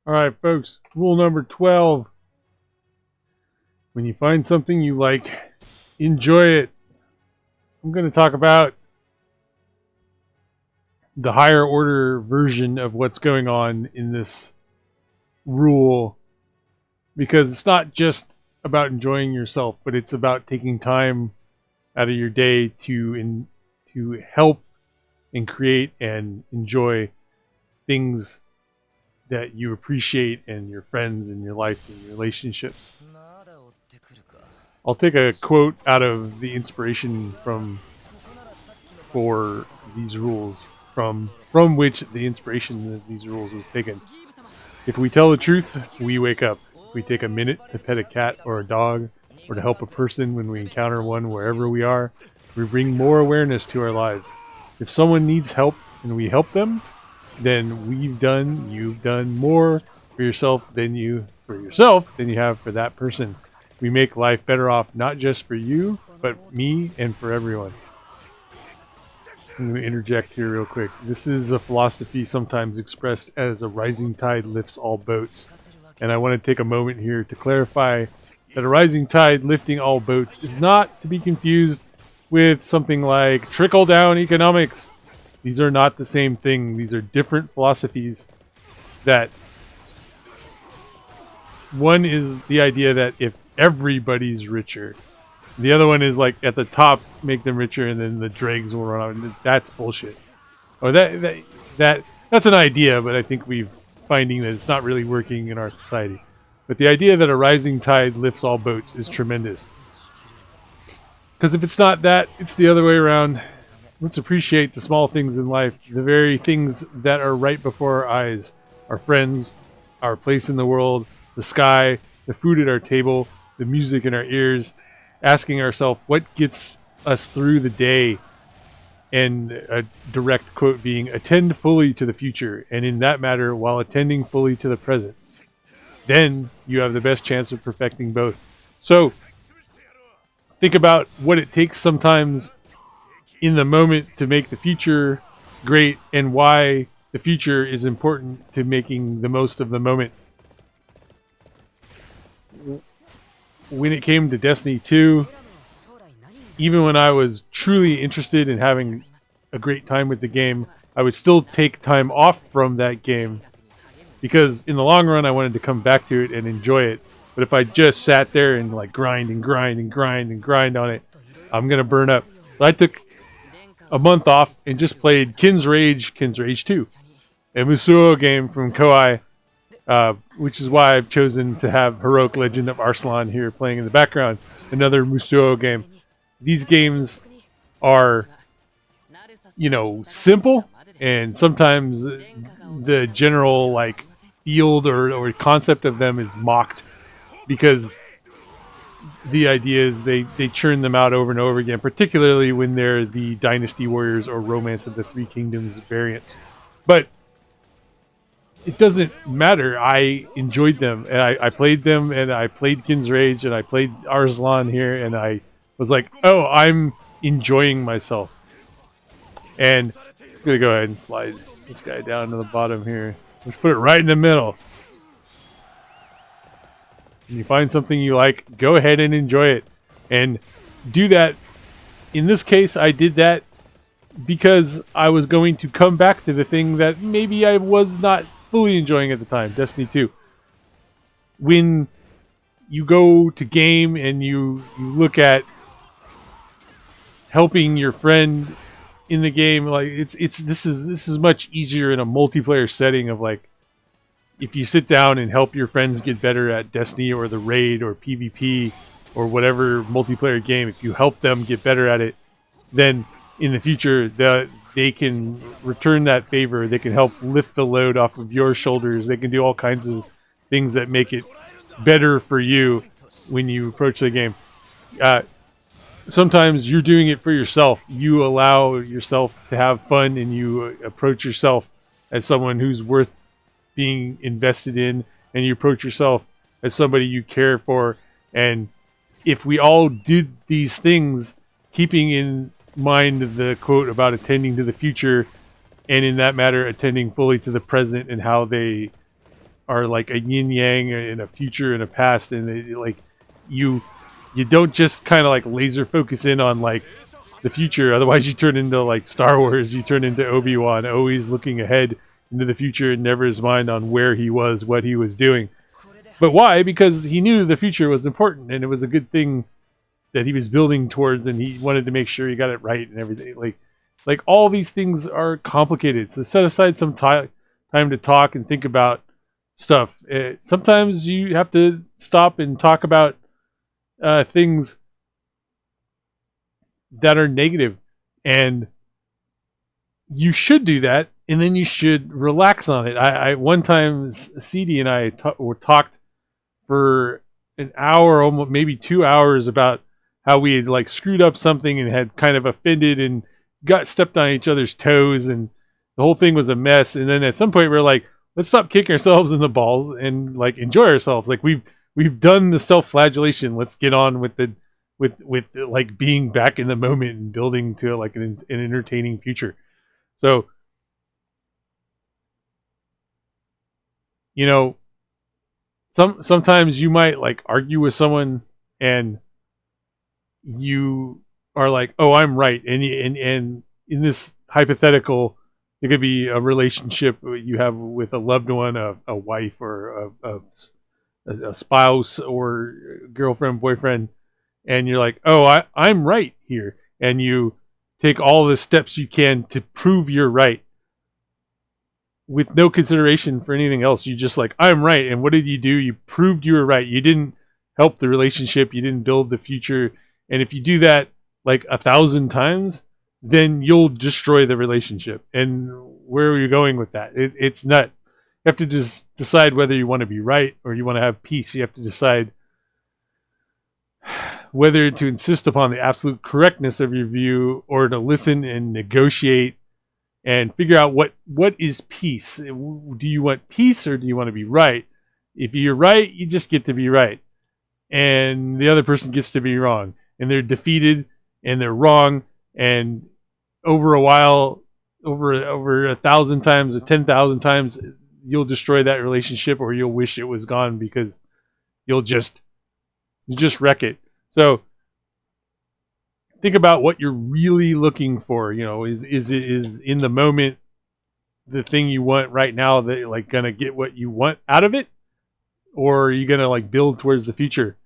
All right, folks, rule number 12. When you find something you like, enjoy it. I'm going to talk about the higher order version of what's going on in this rule because it's not just about enjoying yourself, but it's about taking time out of your day to help and create and enjoy things that you appreciate and your friends and your life and your relationships. I'll take a quote out of the inspiration for these rules from which the inspiration of these rules was taken. If we tell the truth, we wake up. If we take a minute to pet a cat or a dog or to help a person when we encounter one wherever we are, we bring more awareness to our lives. If someone needs help and we help them, then you've done more for yourself than you have for that person. We make life better off not just for you, but me and for everyone. I'm going to interject here real quick. This is a philosophy sometimes expressed as a rising tide lifts all boats. And I want to take a moment here to clarify that a rising tide lifting all boats is not to be confused with something like trickle-down economics. These are not the same thing. These are different philosophies that one is the idea that if everybody's richer, the other one is like at the top make them richer and then the dregs will run out. That's bullshit. Or that's an idea, but I think we've finding that it's not really working in our society. But the idea that a rising tide lifts all boats is tremendous. Because if it's not that, it's the other way around. Let's appreciate the small things in life, the very things that are right before our eyes. Our friends, our place in the world, the sky, the food at our table, the music in our ears, asking ourselves what gets us through the day. And a direct quote being, attend fully to the future, and in that matter, while attending fully to the present. Then you have the best chance of perfecting both. So, think about what it takes sometimes in the moment to make the future great and why the future is important to making the most of the moment. When it came to Destiny 2, even when I was truly interested in having a great time with the game, I would still take time off from that game because in the long run I wanted to come back to it and enjoy it. But if I just sat there and like grind on it, I'm gonna burn up. So I took a month off and just played Kin's Rage 2, a Musou game from Koei, which is why I've chosen to have Heroic Legend of Arslan here playing in the background, another Musou game. These games are, simple, and sometimes the general like field or concept of them is mocked because the idea is they churn them out over and over again, particularly when they're the Dynasty Warriors or Romance of the Three Kingdoms variants. But it doesn't matter. I enjoyed them, and I played them, and I played Kin's Rage, and I played Arslan here, and I was like, oh, I'm enjoying myself. And I'm going to go ahead and slide this guy down to the bottom here. Let's put it right in the middle. When you find something you like, go ahead and enjoy it. And do that. In this case, I did that because I was going to come back to the thing that maybe I was not fully enjoying at the time, Destiny 2. When you go to game and you look at helping your friend in the game, like this is much easier in a multiplayer setting of like, if you sit down and help your friends get better at Destiny or the Raid or PvP or whatever multiplayer game, if you help them get better at it, then in the future they can return that favor. They can help lift the load off of your shoulders. They can do all kinds of things that make it better for you when you approach the game. Sometimes you're doing it for yourself. You allow yourself to have fun and you approach yourself as someone who's worth being invested in, and you approach yourself as somebody you care for. And if we all did these things, keeping in mind the quote about attending to the future, and in that matter, attending fully to the present and how they are like a yin yang in a future and a past, and like you you don't just kind of like laser focus in on like the future. Otherwise, you turn into like Star Wars. You turn into Obi-Wan, always looking ahead into the future and never his mind on where he was, what he was doing. But why? Because he knew the future was important and it was a good thing that he was building towards, and he wanted to make sure he got it right and everything. Like all these things are complicated. So set aside some time to talk and think about stuff. Sometimes you have to stop and talk about things that are negative, and you should do that, and then you should relax on it. I one time CD and I talked for an hour, almost maybe 2 hours, about how we had like screwed up something and had kind of offended and got stepped on each other's toes, and the whole thing was a mess. And then at some point we were like, let's stop kicking ourselves in the balls and like enjoy ourselves. Like we've done the self-flagellation. Let's get on with the with like being back in the moment and building to like an entertaining future. So, you know, sometimes you might like argue with someone and you are like, "Oh, I'm right," and in this hypothetical, it could be a relationship you have with a loved one, a wife, or a spouse, or girlfriend, boyfriend, and you're like, "Oh, I'm right here," and you take all the steps you can to prove you're right, with no consideration for anything else. You just like, I'm right. And what did you do? You proved you were right. You didn't help the relationship. You didn't build the future. And if you do that like 1,000 times, then you'll destroy the relationship. And where are you going with that? It's not. You have to just decide whether you want to be right or you want to have peace. You have to decide whether to insist upon the absolute correctness of your view or to listen and negotiate and figure out what is peace. Do you want peace or do you want to be right? If you're right, you just get to be right, and the other person gets to be wrong, and they're defeated and they're wrong. And over a while, over 1,000 times or 10,000 times, you'll destroy that relationship, or you'll wish it was gone because you just wreck it. So think about what you're really looking for. You know, is in the moment the thing you want right now that like gonna get what you want out of it, or are you gonna like build towards the future?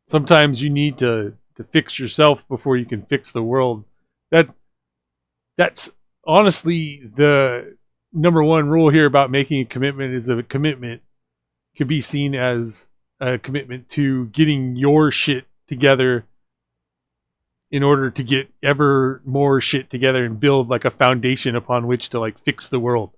Sometimes you need to fix yourself before you can fix the world. That's honestly the number one rule here about making a commitment. Is a commitment can be seen as a commitment to getting your shit together in order to get ever more shit together and build like a foundation upon which to like fix the world.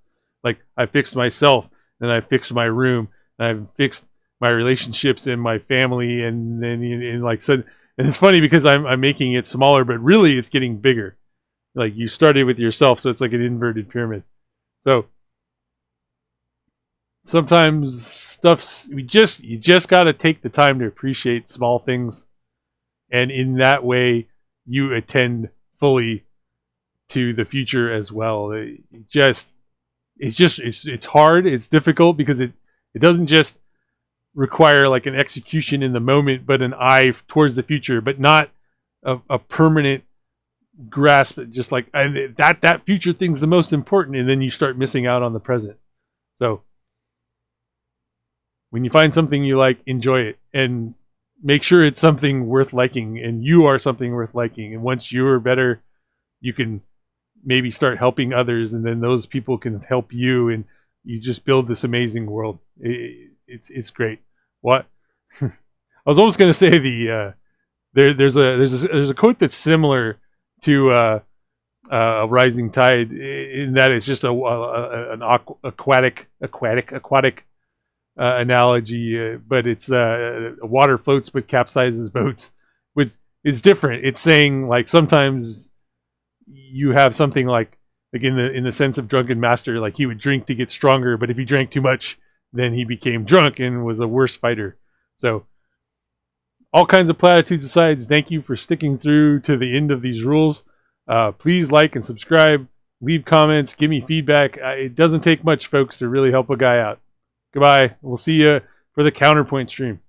Like I fixed myself, then I fixed my room, and I've fixed my relationships and my family, and then and like so. And it's funny because I'm making it smaller, but really it's getting bigger. Like you started with yourself, so it's like an inverted pyramid. So sometimes stuff's you just got to take the time to appreciate small things, and in that way you attend fully to the future as well. It's hard, it's difficult because it doesn't just require like an execution in the moment, but an eye towards the future, but not a permanent grasp. Just like that future thing's the most important, and then you start missing out on the present. So when you find something you like, enjoy it, and make sure it's something worth liking, and you are something worth liking. And once you're better, you can maybe start helping others, and then those people can help you, and you just build this amazing world. It's great. What I was almost going to say there's a quote that's similar to a rising tide, in that it's just an aquatic analogy, but it's water floats but capsizes boats, which is different. It's saying like sometimes you have something like in the sense of drunken master, like he would drink to get stronger, but if he drank too much, then he became drunk and was a worse fighter. So all kinds of platitudes aside, thank you for sticking through to the end of these rules. Please like and subscribe. Leave comments. Give me feedback. It doesn't take much, folks, to really help a guy out. Goodbye. We'll see you for the Counterpoint stream.